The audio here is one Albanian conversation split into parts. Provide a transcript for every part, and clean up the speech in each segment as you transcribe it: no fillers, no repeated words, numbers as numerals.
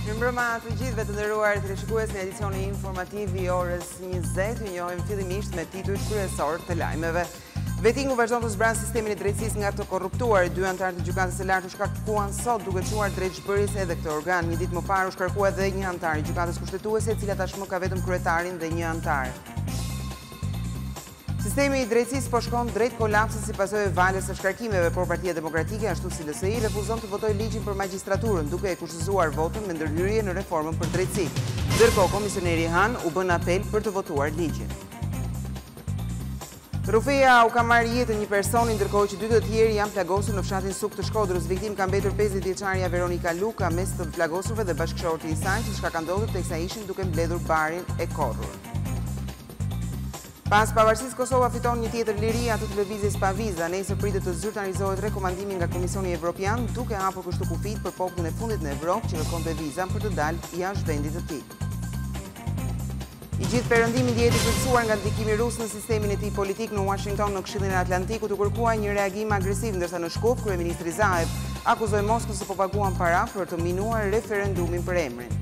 Mirëmbrëma të gjithëve të nderuar teleshikues në edicioni informativ I orës 20, ju njohim fillimisht me titujt kryesor të lajmeve. Vetingu vazhdon të zbran sistemin e drejtësisë nga të korruptuar. 2 anëtarë të gjykatës së lartë u shkaktuan sot duke çuar drejtshmërisë edhe këtë organ. Një ditë më parë u shkarkua edhe një anëtar I gjykatës kushtetuese, e cila tashmë ka vetëm kryetarin dhe një anëtar. Sistemi I drejtësisë po shkon drejt kolapsit si pasojë e valës së shkarkimeve, por Partia Demokratike ashtu si LSI refuzon të votojë ligjin për magjistraturën, duke e kushtozuar votën me ndërhyrje në reformën për drejtësi. Ndërkohë, komisioneri Han u bën apel për të votuar ligjin. Rufeja u ka marrë jetën një personi, ndërkohë që 2 të tjerë janë plagosur në fshatin Suk të Shkodrës. Viktim ka mbetur 50 vjeçaria Veronika Luka, mes të plagosurve dhe bashkëshorti I saj, që shka ka ndodhur teksa ishin duke mbledhur barin e korrur. Pas pavarësisë, Kosova fiton një tjetër liri, atë të lëvizjes pa viza. Nesër pritet të zyrtarizohet rekomandimi nga Komisioni Evropian, duke hapur kështu kufit për popullin e fundit në Evropë që kërkonte vizën për të dalë jashtë vendit të tij. I gjithë perëndimi ndihet I përcaktuar nga ndikimi rus në sistemin e tij politik në Washington në Këshillin e Atlantikut, u kërkua një reagim agresiv, ndërsa në Shkup kryeministri Zaev akuzoi Moskën se po paguan para për të minuar referendumin për emrin.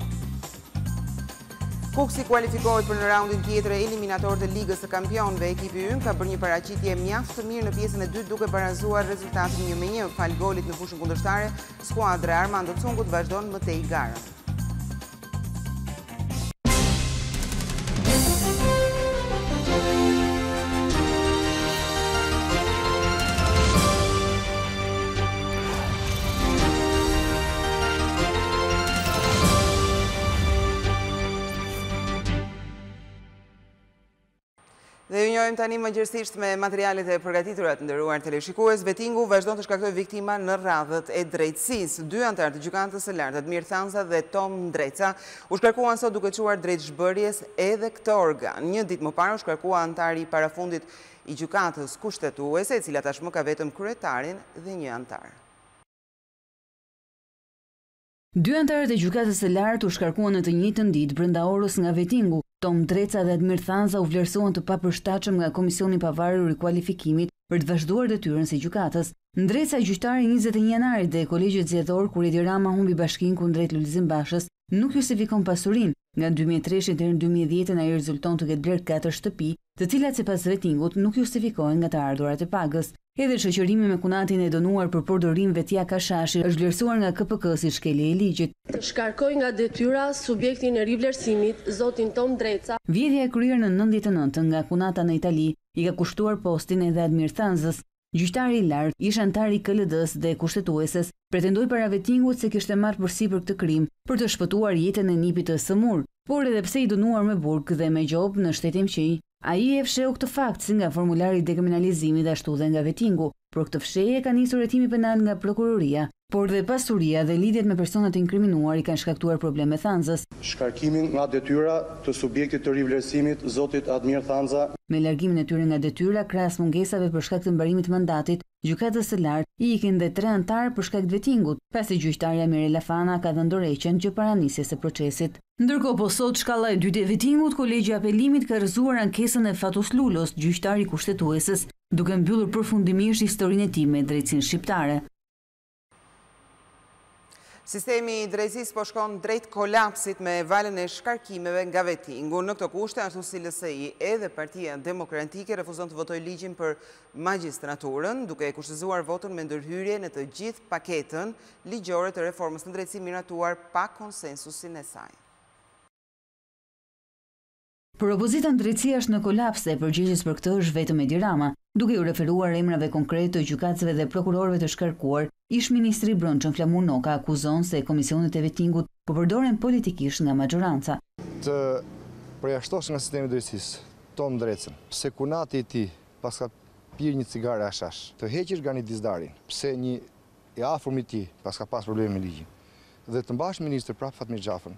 Kuksi kualifikohet për në raundin tjetër e eliminator të Ligës së Kampionëve. Ekipi ynë ka bërë një paraqitje mjaft të mirë në pjesën e dytë duke barazuar rezultatin 1-1. Fal golit në fushën kundërshtare, skuadra e Armando Cungut vazhdon më tej garën. Dhe ju njohim tani më gjërësisht me materialet e përgatitura të nderuar teleshikues. Vetingu vazhdon të shkaktojë viktima në radhët e drejtësisë. 2 anëtarë të gjykatës së lartë, Admir Thanza dhe Tom Ndreca, u shkarkuan sot duke çuar drejtshmëries edhe këtë organ. Një ditë më parë u shkarkua anëtari I parafundit I gjykatës kushtetuese, e cila tashmë ka vetëm kryetarin dhe një anëtar. 2 anëtarët e gjykatës së lartë u shkarkuan në të njëjtën ditë brenda orës nga vetingu. Tom Ndreca dhe Admir Thanza u vlerësuan të papërshtatshëm nga Komisioni I Pavarur I Rikualifikimit për të vazhduar detyrën së gjykatës. Ndreca, gjyqtari 21 janarit dhe kolegjit zgjedhor kur Edi Rama humbi bashkinë kundrejt Lulzim Bashës, nuk justifikon pasurinë. Nga 2003 deri në 2010 ai rezulton të ketë blerë 4 shtëpi, të cilat sipas vetingut nuk justifikohen nga të ardhurat e pagës. Edhe shoqërimi me kunatin e dënuar për përdorim vetja Kashashi është vlerësuar nga KPK si shkelje e ligjit. Shkarkoj nga detyra subjektin e rivlerësimit, zotin Tom Ndreca. Vjedhja e kryer në 99 nga kunata në Itali I ka kushtuar postin edhe Admir Thanzës. Gjyqtari I lartë, ish antar I KLD-s dhe kushtetueses, pretendoi para vetingut se kishte marrë përsipër këtë krim për të shpëtuar jetën e nipit të sëmur, por edhe pse I dënuar me burg dhe me gjop në shtetin qij, ai e fsheu këtë fakt si nga formulari I dekriminalizimit ashtu dhe nga vetingu. Për këtë fshehje ka nisur hetimi penal nga prokuroria, por dhe pasuria dhe lidhjet me personat e inkriminuar I kanë shkaktuar probleme Thanzës. Shkarkimin nga detyra të subjektit të rivlerësimit, zotit Admir Thanza. Me largimin e tyre nga detyra, krahas mungesave për shkak të mbarimit të mandatit, gjykatës së lartë I ikin dhe 3 anëtar për shkak të vetingut, pasi gjyqtarja Mirela Fana ka dhënë dorëheqjen gjë paranisjes së procesit. Ndërkohë, po sot shkalla e dytë e vetingut, kolegji I apelimit ka rrëzuar ankesën e Fatos Lulos, gjyqtari kushtetueses, duke mbyllur përfundimisht historinë e tij me drejtsinë shqiptare. Sistemi I drejtësisë po shkon drejt kolapsit me valën e shkarkimeve nga vetingu. Në këto kushte, ashtu si LSI edhe Partia Demokratike refuzon të votojë ligjin për magjistraturën, duke e kushtozuar votën me ndërhyrje në të gjithë paketën ligjore të reformës në drejtësi miratuar pa konsensusin e saj. Për opozitën drejtësia është në kolaps dhe përgjegjës për këtë është vetëm Edi Rama, duke u referuar emrave konkret të gjykatësve dhe prokurorëve të shkarkuar. Ish ministri I Brendshëm Flamur Noka akuzon se komisionet e vetingut po përdoren politikisht nga majoranca. Të përjashtosh nga sistemi I drejtësisë Tom Ndrecën, pse kunati I tij pas ka pirë një cigare hashash, të heqësh Ganidizdarin, pse një I afërm I tij pas ka pas probleme me ligjin, dhe të mbash ministër prap Fatmir Xhafën,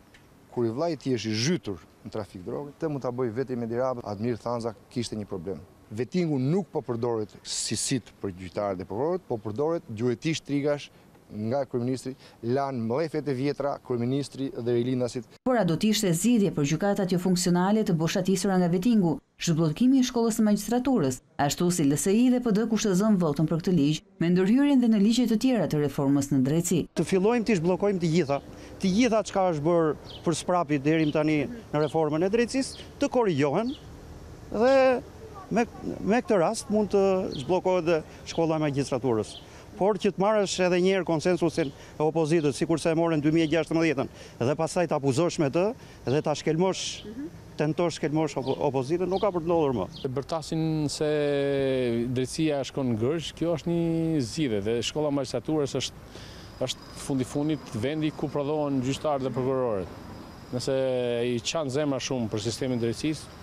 kur I vllai I tij është I zhytur në trafik droge, të mund ta bëj vetëm Edi Rama. Admir Thanza kishte një problem. Vetingu nuk po përdoret si sit për gjyqtarët dhe prokurorët, po përdoret gjuetisht trigash nga kryeministri, lanë mllefet e vjetra, kryeministri dhe rilindasit. Por a do të ishte zgjidhje për gjykatat jo funksionale të boshatisura nga vetingu? zhbllokimi i shkollës së magjistraturës, ashtu si LSI dhe PD kushtozon votën për këtë ligj, me ndërhyrjen dhe në ligje të tjera të reformës në drejtësi. Të fillojmë të zhbllokojmë të gjitha çka është bërë për sprapit deri tani në reformën e drejtësisë, të korrigjohen dhe me këtë rast mund të zhbllokohet dhe shkolla e magjistraturës. Por që të marrësh edhe një herë konsensusin e opozitës, sikurse e morën 2016-ën, dhe pastaj ta abuzosh me të dhe ta tentosh shkelmosh opozitën, nuk ka për të ndodhur më. Bërtasin se drejtësia shkon në gërsh, kjo është një zgjidhje dhe shkolla e magjistraturës është fundi vendi ku prodhohen gjyqtarët dhe prokurorët. Nëse i çan zemra shumë për sistemin e drejtësisë,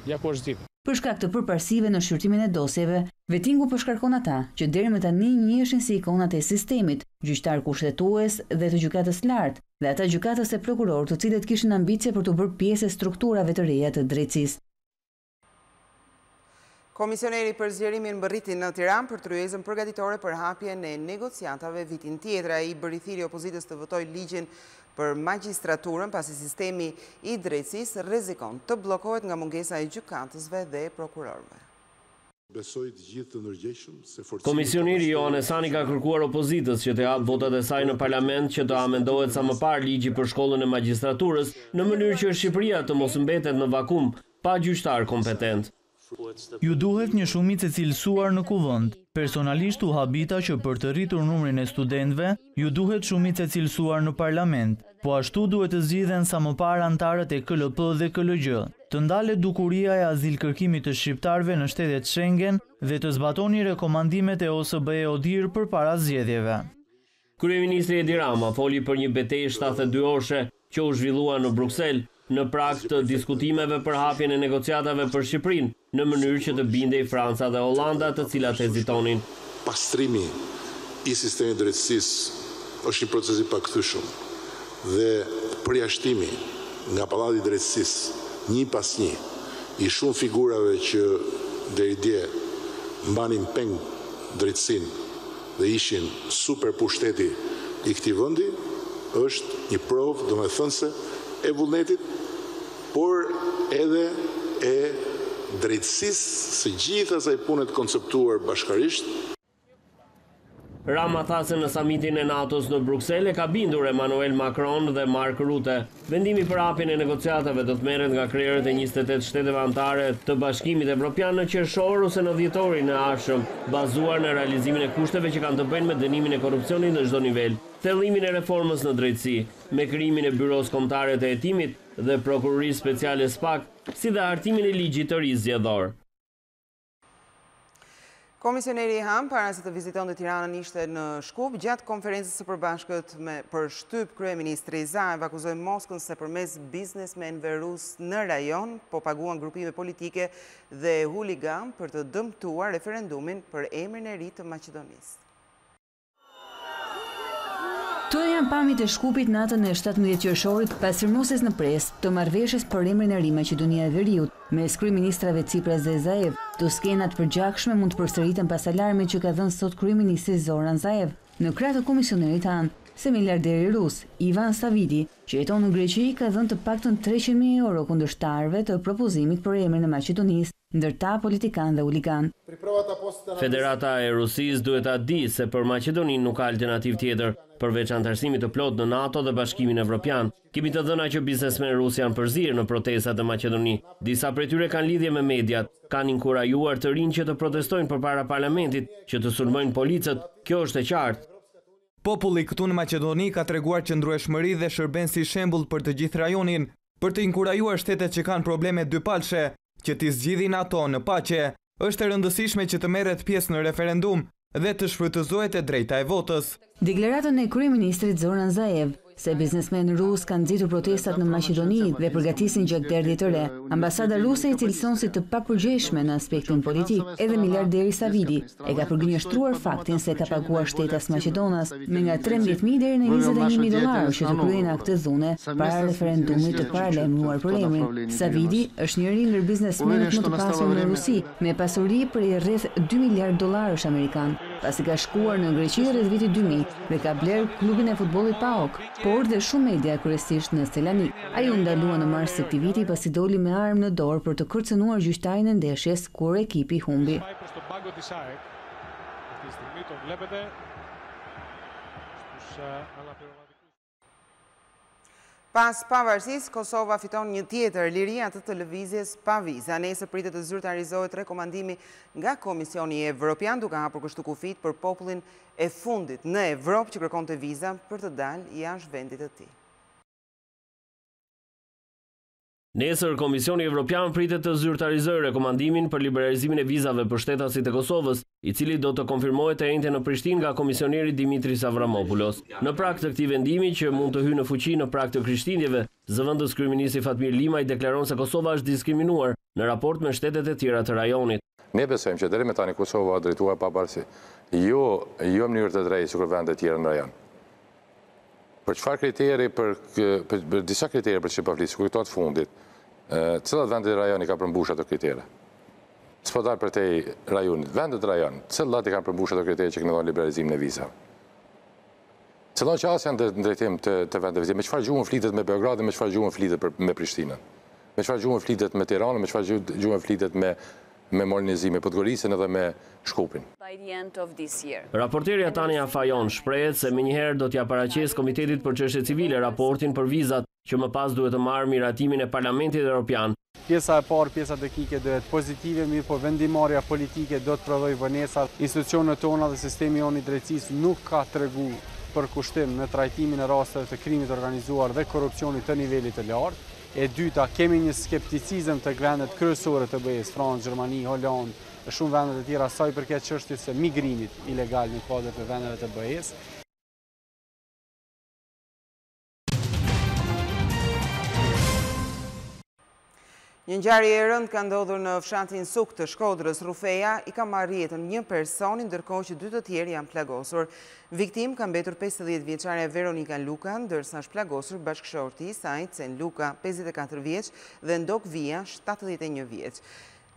ja ku është zgjidhja. Për shkak të përparësive në shqyrtimin e dosjeve, vetingu përshkarkon ata që deri më tani njiheshin si ikonat e sistemit, gjyqtar kushtetues dhe të gjykatës lartë, dhe ata gjykatës e prokurorë të cilët kishin ambicie për të bërë pjesë e strukturave të reja të drejtësisë. Komisioneri për zgjerimin mbërriti në Tiranë për tryezën përgatitore për hapjen e negociatave vitin tjetër. Ai bëri thirrje opozitës të votojë ligjin për magjistraturën pasi sistemi i drejtësisë rrezikon të bllokohet nga mungesa e gjykatësve dhe prokurorëve. Besoj të gjithë të ndërgjegjshëm se Komisioneri Johanesani ka kërkuar opozitës që të hap votat e saj në parlament që të amendohet sa më parë ligji për shkollën e magjistraturës në mënyrë që Shqipëria të mos mbetet në vakum pa gjyqtar kompetent. Ju duhet një shumicë e cilësuar në kuvend. Personalisht u habita që për të rritur numrin e studentëve, ju duhet shumicë e cilësuar në parlament, po ashtu duhet të zgjidhen sa më parë antarët e KLP dhe KLG, të ndalet dukuria e azilkërkimit të shqiptarëve në shtetet Schengen dhe të zbatoni rekomandimet e OSBE ODIHR përpara zgjedhjeve. Kryeministri Edi Rama foli për një betejë 72 orëshe që u zhvillua në Bruksel në prag të diskutimeve për hapjen e negociatave për Shqipërinë, në mënyrë që të bindej Franca dhe Hollanda, të cilat hezitonin. Pastrimi i sistemit drejtësisë është një proces i pakthyeshëm dhe përjashtimi nga pallati i drejtësisë një pas një i shumë figurave që deri dje mbanin peng drejtësinë dhe ishin super pushteti i këtij vendi është një provë domethënëse e vullnetit, por edhe e drejtësisë së gjithë asaj punet konceptuar bashkarisht. Rama tha se në samitin e NATO-s në Bruksel e ka bindur Emmanuel Macron dhe Mark Rutte. Vendimi për hapjen e negociatave do të merret nga krerët e 28 shteteve anëtare të Bashkimit Evropian në qershor ose në dhjetorin e ardhshëm, bazuar në realizimin e kushteve që kanë të bëjnë me dënimin e korrupsionit në çdo nivel, thellimin e reformës në drejtësi, me krijimin e byros kombëtare të hetimit dhe prokurorisë speciale SPAK, si dhe hartimin e ligjit të ri zgjedhor. Komisioneri Ham, para se të vizitonte Tiranën, ishte në Shkup. Gjatë konferencës së përbashkët për shtyp, kryeministri Zaev akuzoi Moskën se përmes biznesmenëve rus në rajon po paguan grupime politike dhe huligan për të dëmtuar referendumin për emrin e ri të Maqedonisë. Këto janë pamjet e Shkupit natën e 17 qershorit pas firmosjes në pres të marrëveshjes për emrin e ri Maqedonia e Veriut mes kryeministrave Tsipras dhe Zaev. Këto skenat përgjakshme mund të përsëriten pas alarmit që ka dhënë sot kryeministri Zoran Zaev në krah të komisionerit han, se miliarderi rus Ivan Savidi, që jeton në Greqi, ka dhënë të paktën 300.000 euro kundërshtarëve të propozimit për emrin e Maqedonisë, ndërta politikan dhe huligan. Federata e Rusisë duhet ta di se për Maqedoninë nuk ka alternativë tjetër përveç antarësimit të plotë në NATO dhe Bashkimin Evropian. Kemi të dhëna që biznesmenë rusë janë përzirë në protestat në Maqedoni. Disa prej tyre kanë lidhje me mediat, kanë inkurajuar të rinj që të protestojnë përpara parlamentit, që të sulmojnë policët. Kjo është e qartë. Populli këtu në Maqedoni ka treguar qëndrueshmëri dhe shërben si shembull për të gjithë rajonin, për të inkurajuar shtetet që kanë probleme dypalshe, që t'i zgjidhin ato në paqe. Është e rëndësishme që të merret pjesë në referendum dhe të shfrytëzohet e drejta e votës. Deklaratën e kryeministrit Zoran Zaev se biznesmenë rus kanë nxitur protestat në Maqedoni dhe përgatisin gjakderdhje të re. Ambasada ruse i cilëson si të papërgjeshme në aspektin politik. Edhe miliarderi Savidi e ka përgënjeshtruar faktin se ka paguar shtetas Maqedonas me nga $13.000 deri në $21.000 që të kryejnë akte dhune para referendumit të paralajmëruar për emrin. Savidi është njëri ndër biznesmenët më të pasur në Rusi, me pasuri prej rreth $2 miliard amerikan. pasi ka shkuar në Greqi rreth vitit 2000 dhe ka bler klubin e futbollit PAOK, por dhe shumë media kryesisht në Selanik. Ai u ndalua në mars të këtij viti pasi doli me armë në dorë për të kërcënuar gjyqtarin e ndeshjes kur ekipi humbi. Pas pavarësisë, Kosova fiton një tjetër liria të televizjes pa viza. Nesër pritet të zyrtarizohet rekomandimi nga Komisioni Evropian duke hapur kështu kufit për popullin e fundit në Evropë që kërkonte viza për të dalë jashtë vendit të tij. Nesër, Komisioni Evropian pritet të zyrtarizojë rekomandimin për liberalizimin e vizave për shtetasit e Kosovës, i cili do të konfirmohet të njëjtën në Prishtinë nga komisioneri Dimitris Avramopoulos. Në prag të këtij vendimi që mund të hyjë në fuqi në prag të Krishtlindjeve, zëvendës kryeministri Fatmir Limaj deklaron se Kosova është diskriminuar në raport me shtetet e tjera të rajonit. Ne besojmë që deri më tani Kosova drejtuar pavarësi, jo në mënyrë të drejtë sikur vendet tjera në rajon. Për çfarë kriteri për disa kriteri për çfarë flis, këto të fundit. Cilat vendet e rajonit ka përmbush ato kritere? S'po dalë për te rajonit, vendet e rajonit, cilat i kanë përmbush ato kritere që kanë dhënë liberalizimin e vizave? Cilat që as janë në drejtim të vendeve, me çfarë gjuhën flitet me Beogradin, me çfarë gjuhën flitet me Prishtinën, me çfarë gjuhën flitet me Tiranën, me çfarë gjuhën flitet me Mornizimin, me Podgoricën edhe me Shkupin. Raporteri Tania Fajon shprehet se menjëherë do t'ja paraqes Komitetit për Çështje Civile raportin për vizat, që më pas duhet të marrë miratimin e Parlamentit Evropian. Pjesa e parë, pjesa teknike do jetë pozitive, mirë po vendimarrja politike do të prodhojë vonesa. Institucionet tona dhe sistemi jonë i drejtësisë nuk ka tregu për kushtim në trajtimin e rasteve të krimit organizuar dhe korrupsionit të nivelit të lartë. E dyta, kemi një skepticizëm të vendet kryesore të BE-s, Francë, Gjermani, Holandë dhe shumë vendet e tjera sa i përket çështjes së migrimit ilegal në kuadër të vendeve të BE-s. Një ngjarje e rëndë ka ndodhur në fshatin Suk të Shkodrës, Rufeja, i ka marrë jetën një person, ndërkohë që 2 të tjerë janë plagosur. Viktim ka mbetur 50 vjeçare Veronika Luka, ndërsa është plagosur bashkëshorti i saj, Cen Luka, 54 vjeç, dhe Ndok Via, 71 vjeç.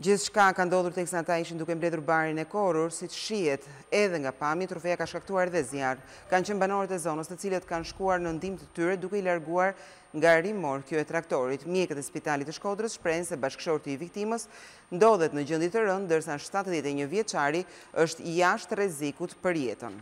Gjithçka ka ndodhur teksa ata ishin duke mbledhur barin e korrur, siç shihet edhe nga pamjet, Rufeja ka shkaktuar dhe zjarr. Kanë qenë banorët e zonës, të cilët kanë shkuar në ndihmë të tyre duke i larguar nga rimorkju e traktorit. Mjekët e spitalit të Shkodrës shprehen se bashkëshorti i viktimës ndodhet në gjendje të rëndë, ndërsa 71 vjeçari është jashtë rrezikut për jetën.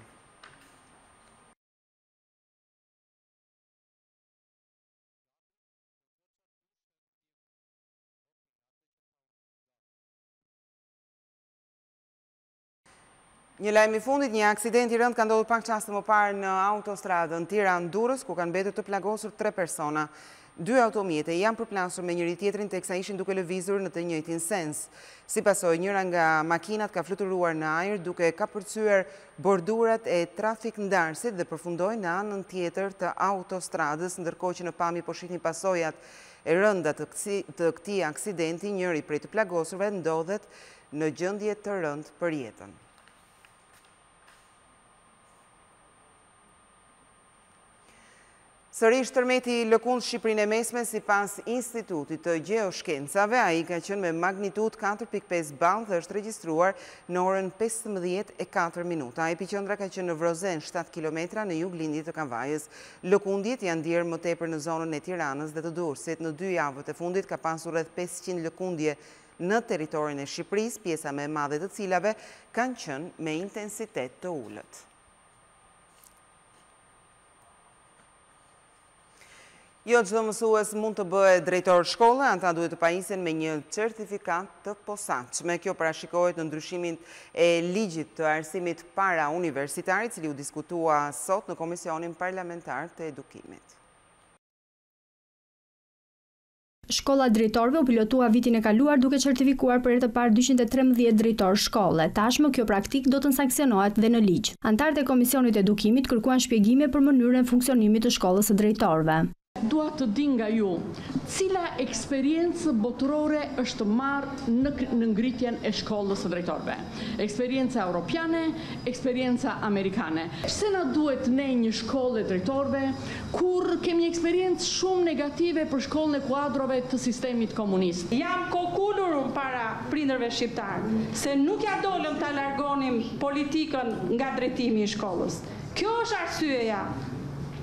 Një lajm i fundit, një aksident i rënd ka ndodhur pak çaste më parë në autostradën Tiranë-Durrës, ku kanë mbetur të plagosur 3 persona. 2 automjete janë përplasur me njëri tjetrin teksa ishin duke lëvizur në të njëjtin sens. Si pasojë, njëra nga makinat ka fluturuar në ajër duke kapërcyer bordurat e trafikndarësit dhe përfundoi në anën tjetër të autostradës, ndërkohë që në pamje po shihni pasojat e rënda të këtij aksidenti. Njëri prej të plagosurve ndodhet në gjendje të rëndë për jetën. Sërish tërmeti lëkund Shqipërinë e Mesme sipas Institutit të Gjeoshkencave, ai ka qenë me magnitudë 4.5 ball dhe është regjistruar në orën 15:04. Epicendra ka qenë në Vrozen, 7 km në juglindje të Kavajës. Lëkundjet janë ndier më tepër në zonën e Tiranës dhe të Durrësit. Në 2 javët e fundit ka pasur rreth 500 lëkundje në territorin e Shqipërisë, pjesa më e madhe të cilave kanë qenë me intensitet të ulët. Jo çdo mësues mund të bëhet drejtor shkolle, ata duhet të pajisen me një certifikat të posaçme. Kjo parashikohet në ndryshimin e ligjit të arsimit para universitar, i cili u diskutua sot në Komisionin Parlamentar të Edukimit. Shkolla drejtorëve u pilotua vitin e kaluar duke certifikuar për herë të parë 213 drejtor shkolle. Tashmë kjo praktik do të sanksionohet dhe në ligj. Antarët e Komisionit të Edukimit kërkuan shpjegime për mënyrën e funksionimit të shkollës së drejtorëve. Dua të di nga ju, cila eksperiencë botërore është marrë në ngritjen e shkollës së drejtorëve. Eksperienca europiane, eksperienca amerikane. Pse na duhet ne një shkollë e drejtorëve kur kemi eksperiencë shumë negative për shkollën e kuadrove të sistemit komunist? Jam kokullur para prindërve shqiptar, se nuk ja dolëm ta largonim politikën nga drejtimi i shkollës. Kjo është arsyeja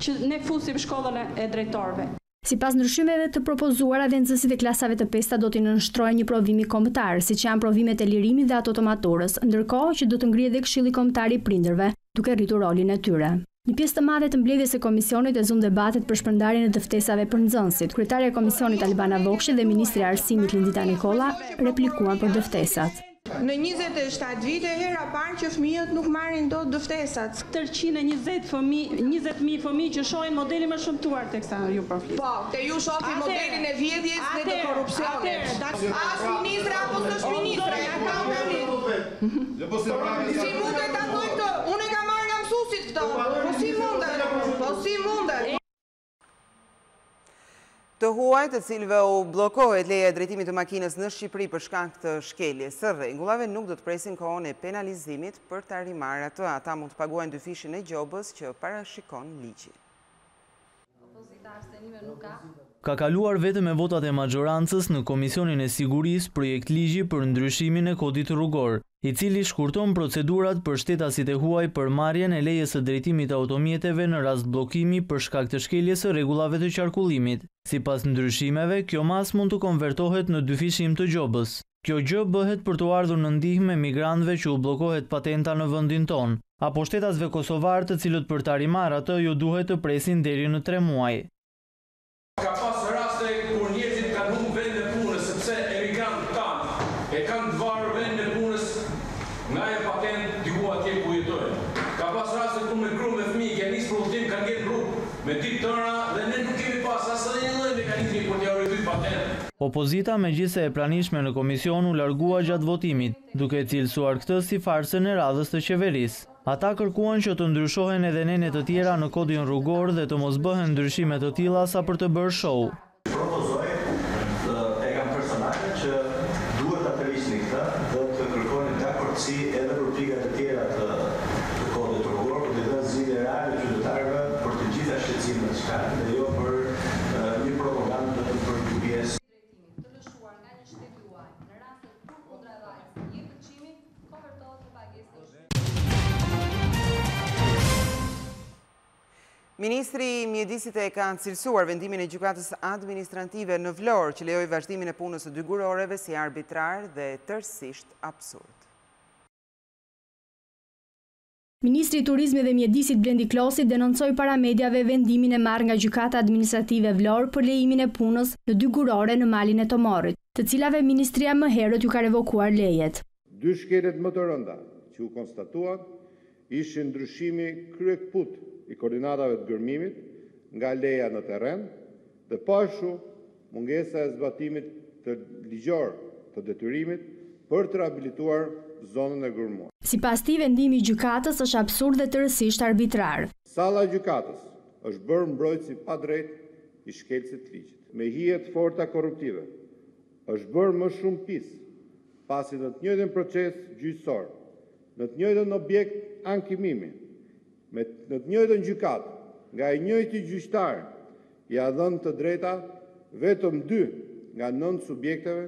që ne fusim shkollën e drejtorëve. Sipas ndryshimeve të propozuara, dhe nxënësit e klasave të pesta do t'i nënshtrojnë një provimi kombëtar, siç janë provimet e lirimit dhe ato të maturës, ndërkohë që do të ngrihet dhe Këshilli Kombëtar i Prindërve, duke rritur rolin e tyre. Një pjesë të madhe të mbledhjes së komisionit e zon debatet për shpërndarjen e dëftesave për nxënësit. Kryetaria e komisionit Albana Vokshi dhe ministri i Arsimit Lindita Nikolla replikuan për dëftesat. Në 27 vite hera parë që fëmijët nuk marrin dot dëftesat. 320.000 fëmijë që shohin modelin më shëmtuar teksa ju përflis. Po, te ju shohin modelin e vjedhjes dhe të korrupsionit. As ministra apo s'është ministra, ja kam tani. Si mundet ta bëj këtë? Unë e kam marrë nga mësuesit këto. Po si mundet? Po si mundet? Të huaj të cilëve u blokohet leja e drejtimit të makinës në Shqipëri për shkak të shkeljes së rregullave nuk do të presin kohën e penalizimit për ta rimarrë atë. Ata mund të paguajnë dyfishin e gjobës që parashikon ligji. Ka kaluar vetëm me votat e majorancës në Komisionin e Sigurisë projekt ligji për ndryshimin e kodit rrugor, i cili shkurton procedurat për shtetasit e huaj për marrjen e lejes së drejtimit të automjeteve në rast bllokimi për shkak të shkeljes së rregullave të qarkullimit. Sipas ndryshimeve, kjo mas mund të konvertohet në dyfishim të gjobës. Kjo gjë bëhet për të ardhur në ndihmë migrantëve që u bllokohet patenta në vendin ton, apo shtetasve kosovar të cilët për ta rimarrë atë ju duhet të presin deri në 3 muaj. Ka pas raste kur njerëzit kanë humbur vendin e punës sepse emigrantët tanë e kanë të varur vendin e punës nga e patent diku atje ku jetojnë. Ka pas raste kur me gru me fëmijë që nis për udhtim kanë ngel rrugë me ditë tëra dhe ne nuk kemi pas asnjë lloj mekanizmi për t'ia rritur patent. Opozita megjithse e pranishme në komision u largua gjatë votimit, duke cilësuar këtë si farsën e radhës të qeverisë. Ata kërkuan që të ndryshohen edhe nene të tjera në kodin rrugor dhe të mos bëhen ndryshime të tilla sa për të bërë show. Propozoj e kam personale që duhet ta prelisni këtë dhe të kërkoni dakordsi edhe për pikat e tjera të kodit rrugor, për të dhënë zgjidhje reale qytetarëve për të gjitha shqetësimet që kanë dhe jo për një propagandë për pjesë. Ministri i Mjedisit e ka cilësuar vendimin e gjykatës administrative në Vlorë që lejoi vazhdimin e punës së dy guroreve si arbitrar dhe tërësisht absurd. Ministri i Turizmit dhe Mjedisit Blendi Klosi denoncoi para mediave vendimin e marrë nga gjykata administrative Vlorë për lejimin e punës në dy gurore në malin e Tomorit, të cilave ministria më herët ju ka revokuar lejet. Dy shkelet më të rënda që u konstatuan ishin ndryshimi kryekput i koordinatave të gërmimit nga leja në terren dhe pashu mungesa e zbatimit të ligjor të detyrimit për të rehabilituar zonën e gërmuar. Sipas tij, vendimi i gjykatës është absurd dhe tërësisht arbitrar. Salla e gjykatës është bërë mbrojtësi pa drejt i shkelcit ligjit. Me hije të forta korruptive është bërë më shumë pis, pasi në të njëjtin proces gjyqësor, në të njëjtin objekt ankimimi, në të njëjtën gjykatë, nga i njëjti gjyqtar, ja dhënë të drejta vetëm 2 nga 9 subjekteve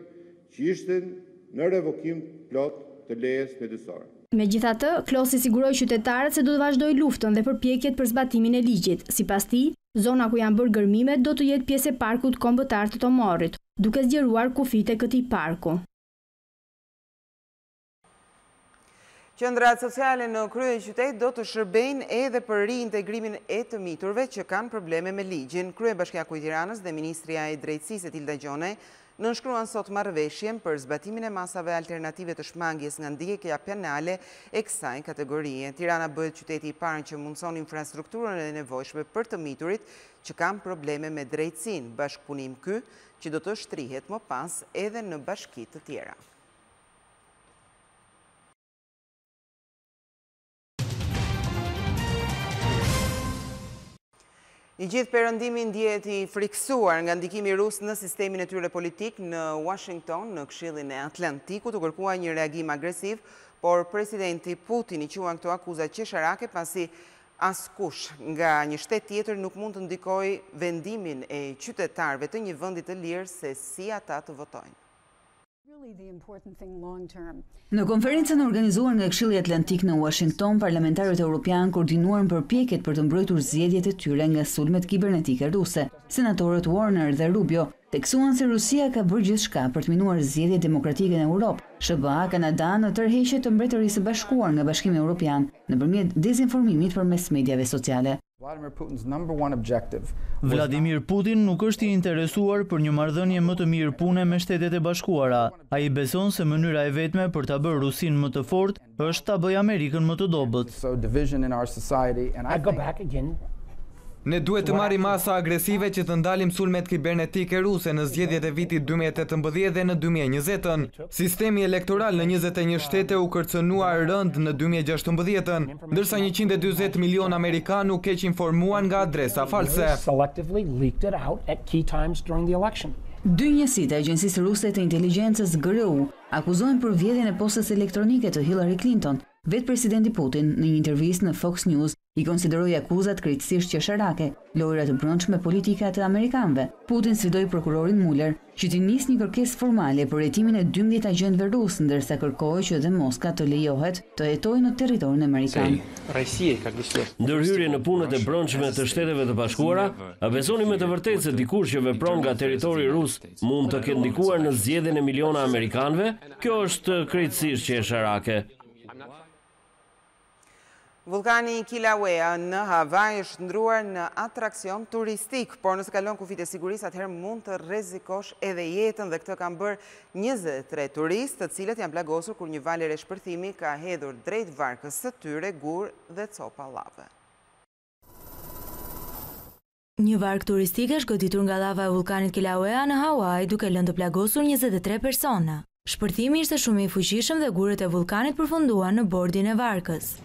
që ishin në revokim plot të lejes mjedisore. Megjithatë, Klosi siguroi qytetarët se do të vazhdojë luftën dhe përpjekjet për zbatimin e ligjit. Sipas tij, zona ku janë bërë gërmimet do të jetë pjesë e parkut kombëtar të Tomorit, duke zgjeruar kufit e këtij parku. Qendrat sociale në kryeqytet do të shërbejnë edhe për riintegrimin e të miturve që kanë probleme me ligjin. Kryebashkiaku i Tiranës dhe Ministria e Drejtësisë Tilda Gjone nënshkruan sot marrëveshjen për zbatimin e masave alternative të shmangjes nga ndjekja penale e kësaj kategorie. Tirana bëhet qyteti i parë që mundson infrastrukturën e nevojshme për të miturit që kanë probleme me drejtësinë, bashkëpunim ky që do të shtrihet më pas edhe në bashki të tjera. I gjithë perëndimi ndjehet I friksuar nga ndikimi rus në sistemin e tyre politik në Washington, në Këshillin e Atlantikut, u kërkua një reagim agresiv, por presidenti Putin I quan këto akuza qesharake pasi askush nga një shtet tjetër nuk mund të ndikojë vendimin e qytetarëve të një vendi të lirë se si ata të votojnë. Në konferencën organizuar nga Këshilli Atlantik në Washington, parlamentarët evropian koordinuan përpjekjet për të mbrojtur zgjedhjet e tyre nga sulmet kibernetike ruse. Senatorët Warner dhe Rubio teksuan se Rusia ka bërë gjithçka për të minuar zgjedhjet demokratike në Europë. SBA Kanada në tërheqje të Mbretërisë së Bashkuar nga Bashkimi Evropian nëpërmjet dezinformimit përmes mediave sociale. Vladimir Putin nuk është I interesuar për një marrëdhënie më të mirë pune me Shtetet e Bashkuara. Ai beson se mënyra e vetme për ta bërë Rusinë më të fortë është ta bëjë Amerikën më të dobët. Ne duhet të marrim masa agresive që të ndalim sulmet kibernetike ruse në zgjedhjet e vitit 2018 dhe në 2020. Sistemi elektoral në 21 shtete u kërcënua rënd në 2016, ndërsa 140 milion amerikanë u keq informuan nga adresa false. Dy njësitë e Agjencisë Ruse të Inteligjencës GRU akuzojnë për vjedhjen e postës elektronike të Hillary Clinton. Vetë presidenti Putin në një intervistë në Fox News I konsideroi akuzat krejtësisht qesharake, lojra të brendshme politike të amerikanëve. Putin sfidoi prokurorin Mueller që të nisë një kërkesë formale për hetimin e 12 agjentëve rus, ndërsa kërkoi që dhe Moska të lejohet të jetojë në territorin amerikan. Ndërhyrje në punët e brendshme të Shteteve të Bashkuara, a besoni me të vërtetë se dikush që vepron nga territori rus mund të ketë ndikuar në zgjedhjen e miliona amerikanëve? Kjo është krejtësisht qesharake. Vulkani Kilauea në Havaj është ndruar në atraksion turistik, por nëse kalon kufit e sigurisë, atëherë mund të rrezikosh edhe jetën dhe këtë kanë bërë 23 turistë, të cilët janë plagosur kur një valër e shpërthimi ka hedhur drejt varkës së tyre gur dhe copa llave. Një varkë turistike është goditur nga lava e vulkanit Kilauea në Hawaii duke lënë të plagosur 23 persona. Shpërthimi ishte shumë I fuqishëm dhe gurët e vulkanit përfunduan në bordin e varkës.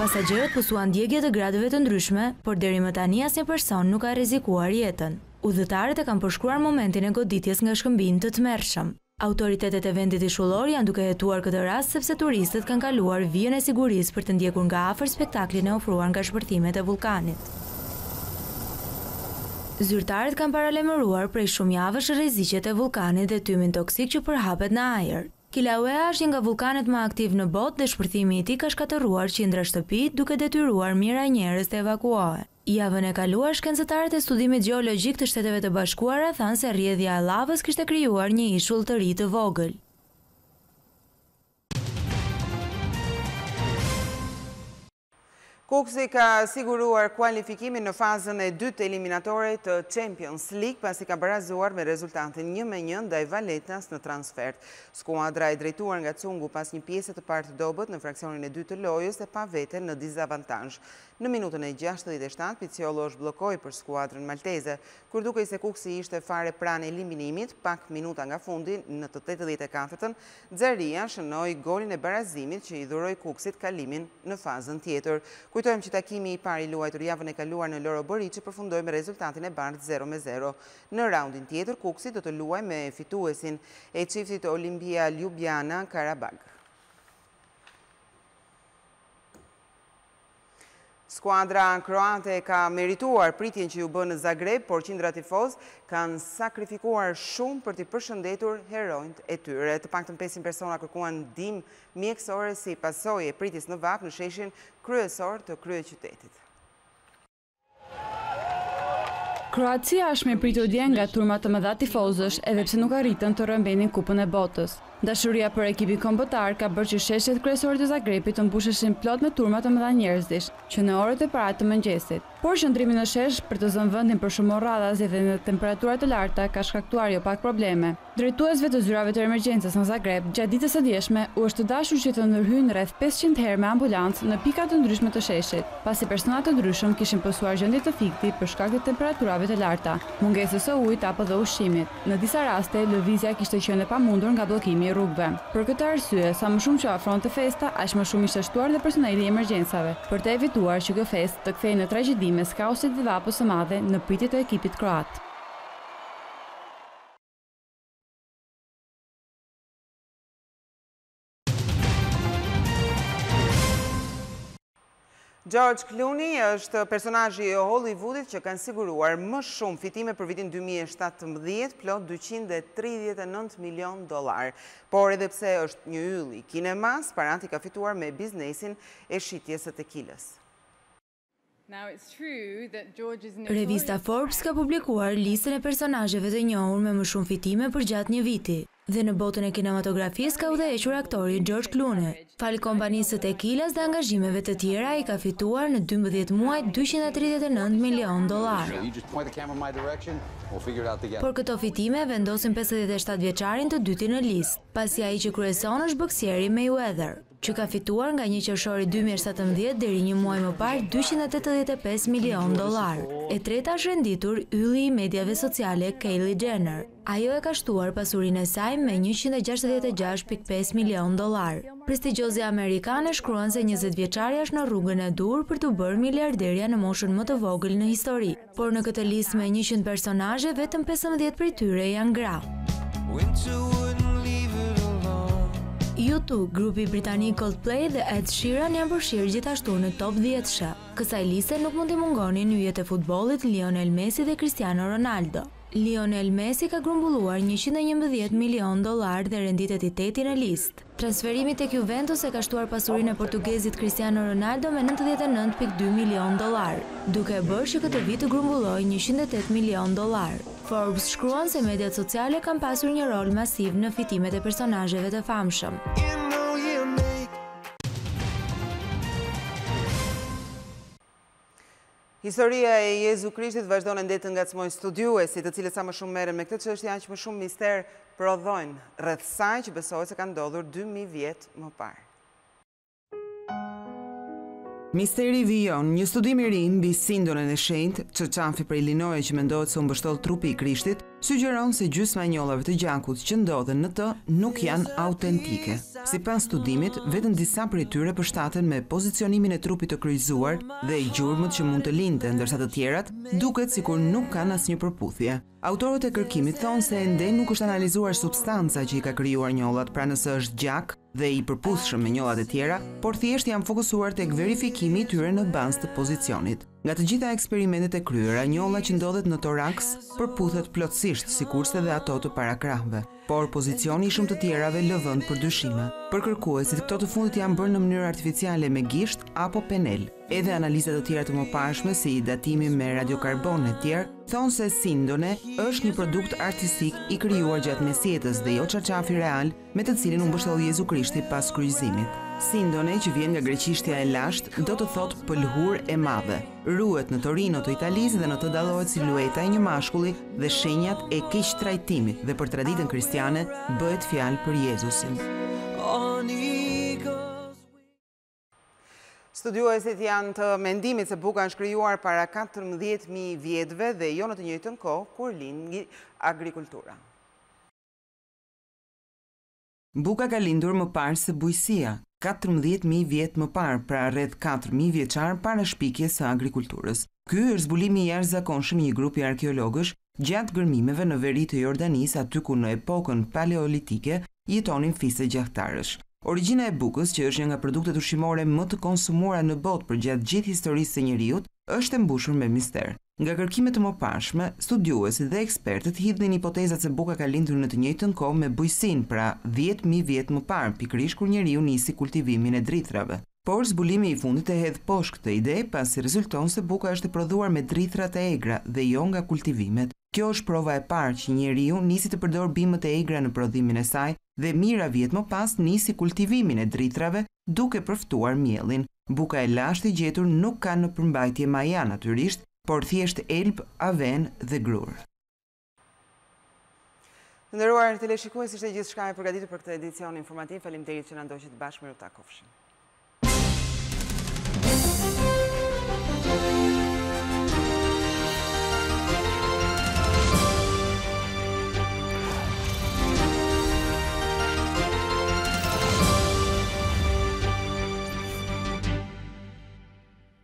Pasagerët pësuan ndjegje të gradëve të ndryshme, por deri më tani asnjë person nuk ka rrezikuar jetën. Udhëtarët e kanë përshkruar momentin e goditjes nga shkëmbim të tmerrshëm. Autoritetet e vendit ishullor janë duke hetuar këtë rast sepse turistët kanë kaluar vijën e sigurisë për të ndjekur nga afër spektaklin e ofruar nga shpërthimet e vulkanit. Zyrtarët kanë paralajmëruar prej shumë javësh rreziqet e vulkanit dhe tymin toksik që përhapet në ajër. Kilauea është një nga vulkanet më aktiv në botë dhe shpërthimi I tij ka shkatërruar qindra shtëpi duke detyruar mijëra njerëz të evakuohen. Javën e kaluar shkencëtarët e studimit gjeologjik të Shteteve të Bashkuara thanë se rrjedhja e lavës kishte krijuar një ishull të ri të vogël. Kuksi ka siguruar kualifikimin në fazën e dytë eliminatore të Champions League pasi ka barazuar me rezultatin 1-1 ndaj Valetas në transfert. Skuadra e drejtuar nga Cungu pas një pjesë të parë të dobët në fraksionin e dytë të lojës e pa vete në dizavantazh. Në minutën e 67, Piciolo është bllokoi për skuadrën malteze, kur dukej se Kuksi ishte fare pranë eliminimit, pak minuta nga fundi në të 84-ën, Xharia shënoi golin e barazimit që I dhuroi Kuksit kalimin në fazën tjetër. Kujtojmë që takimi I parë I luajtur javën e kaluar në Loro Boriçi përfundoi me rezultatin e bardhë 0-0. Në raundin tjetër, Kuksi do të luajë me fituesin e çiftit Olimpia Ljubljana Karabag. Skuadra kroate ka merituar pritjen që ju bë në Zagreb, por qindra tifoz kanë sakrifikuar shumë për t'i përshëndetur heronjt e tyre. Të paktën 500 persona kërkuan ndihmë mjekësore si pasojë e pritjes në vap në sheshin kryesor të kryeqytetit. Kroacia është me pritje nga turma të mëdha tifozësh edhe pse nuk arritën të rrëmbenin Kupën e Botës. Dashuria për ekipin kombëtar ka bërë që sheshet kryesorë të Zagrebit të mbusheshin plot me turma të mëdha njerëzish, që në orët e para të mëngjesit Por qëndrimi në shesh për të zënë vendin për shumë radhazi dhe në temperatura të larta ka shkaktuar jo pak probleme. Drejtuesve të zyrave të emergjencës në Zagreb, gjatë ditës së djeshme, u është dashur që të ndërhyjnë rreth 500 herë me ambulancë në pika të ndryshme të sheshit, pasi personat të ndryshëm kishin pësuar gjendje të fikti për shkak të temperaturave të larta, mungesës së ujit apo dhe ushqimit. Në disa raste, lëvizja kishte qenë e pamundur nga bllokimi i rrugëve. Për këtë arsye, sa më shumë që afronte festa, aq më shumë ishte shtuar dhe personeli i emergjencave, për të evituar që kjo festë të kthehej në tragjedi mes kaosit dhe vapës së madhe në pritje të ekipit kroat. George Clooney është personazhi i Hollywoodit që kanë siguruar më shumë fitime për vitin 2017, plot $239 milion. Por edhe pse është një yll i kinemas, Paranti ka fituar me biznesin e shitjes së tekilës. Revista Forbes ka publikuar listën e personazheve të njohur me më shumë fitime për gjatë një viti. Dhe në botën e kinematografisë ka udhëhequr aktori George Clooney. Fal kompanisë së tekilas dhe angazhimeve të tjera i ka fituar në 12 muaj $239 milion. Por këto fitime vendosin 57 vjeçarin të dyti në listë, pasi ai që kryeson është boksieri Mayweather, që ka fituar nga 1 qershori 2017 deri një muaj më parë $285 milion. E treta është renditur ylli i mediave sociale Kylie Jenner. Ajo e ka shtuar pasurinë e saj me $166.5 milion. Prestigjiozi amerikane shkruan se 20 vjeçaria është në rrugën e dur për të bërë miliarderja në moshën më të vogël në histori, por në këtë listë me 100 personazhe vetëm 15 prej tyre janë gra. YouTube, grupi britanik Coldplay dhe Ed Sheeran janë përfshirë gjithashtu në top 10. Kësaj liste nuk mund t'i mungonin yjet e futbollit Lionel Messi dhe Cristiano Ronaldo. Lionel Messi ka grumbulluar $111 milion dhe renditet i 8 në listë. Transferimi tek Juventus e ka shtuar pasurinë e portugezit Cristiano Ronaldo me $99.2 milion, duke e bërë që këtë vit të grumbullojë $108 milion. Forbes shkruan se mediat sociale kanë pasur një rol masiv në fitimet e personazheve të famshëm. Historia e Jezu Krishtit vazhdon ende të ngacmojnë studiuesit, të cilët sa më shumë merren me këtë çështje, aq më shumë mister prodhojnë rreth saj që besohet se ka ndodhur 2000 vjet më parë. Misteri vijon, një studim i ri mbi sindonën e shenjtë, çarçafi për Illinois që mendohet se u mbështoll trupi i Krishtit, sugjeron se gjysma e njollave të gjakut që ndodhen në të nuk janë autentike. Sipas studimit, vetëm disa prej tyre përshtaten me pozicionimin e trupit të kryqëzuar dhe i gjurmët që mund të lindte, ndërsa të tjerat duket sikur nuk kanë asnjë përputhje. Autorët e kërkimit thonë se ende nuk është analizuar substanca që i ka krijuar njollat, pra nëse është gjak dhe i përputhshëm me njollat e tjera, por thjesht janë fokusuar tek verifikimi i tyre në bazë të pozicionit. Nga të gjitha eksperimentet e kryera, njolla që ndodhet në toraks përputhet plotësisht, sikurse dhe ato të parakrahëve, por pozicioni i shumë të tjerave lë vend për dyshime. Për kërkuesit, këto të fundit janë bërë në mënyrë artificiale me gisht apo penel. Edhe analizat të tjera të mëparshme, si datimi me radiokarbon e tjerë, thonë se sindone është një produkt artistik i krijuar gjatë mesjetës dhe jo çarçafi real me të cilin u mbështell Jezu Krishti pas kryqëzimit. Sindone, që vjen nga greqishtja e lashtë, do të thotë pëlhur e madhe. Ruhet në Torino të Italisë dhe në të dallohet silueta e një mashkulli dhe shenjat e keq trajtimit dhe për traditën kristiane bëhet fjalë për Jezusin. Studiuesit janë të mendimit se buka është krijuar para 14.000 vjetëve dhe jo në të njëjtën kohë kur lindi agrikultura. Buka ka lindur më parë se bujësia, 14.000 vjet më parë, pra rreth 4.000 vjeçar para shpikjes së agrikulturës. Ky është zbulimi i jashtëzakonshëm i një grupi arkeologësh gjatë gërmimeve në veri të Jordanisë, aty ku në epokën paleolitike jetonin fise gjathtarësh. Origjina e bukës, që është një nga produktet ushqimore më të konsumuara në botë për gjatë gjithë historisë së njerëzit, është e mbushur me mister. Nga kërkimet të mëparshme, studiuesit dhe ekspertët hidhin hipotezat se buka ka lindur në të njëjtën kohë me bujësinë, pra 10.000 vjet më parë, pikërisht kur njeriu nisi kultivimin e drithrave. Por zbulimi i fundit e hedh poshtë këtë ide, pasi rezulton se buka është e prodhuar me drithrat e egra dhe jo nga kultivimet. Kjo është prova e parë që njeriu nisi të përdor bimët e egra në prodhimin e saj dhe mijëra vjet më pas nisi kultivimin e drithrave duke përftuar mielin. Buka e lashtë i gjetur nuk ka në përmbajtje maja natyrisht, por thjesht elb, aven dhe grur. Të nderuar teleshikues, ishte gjithçka e përgatitur për këtë edicion informativ. Faleminderit që na ndoqët bashkë, miru takofshim.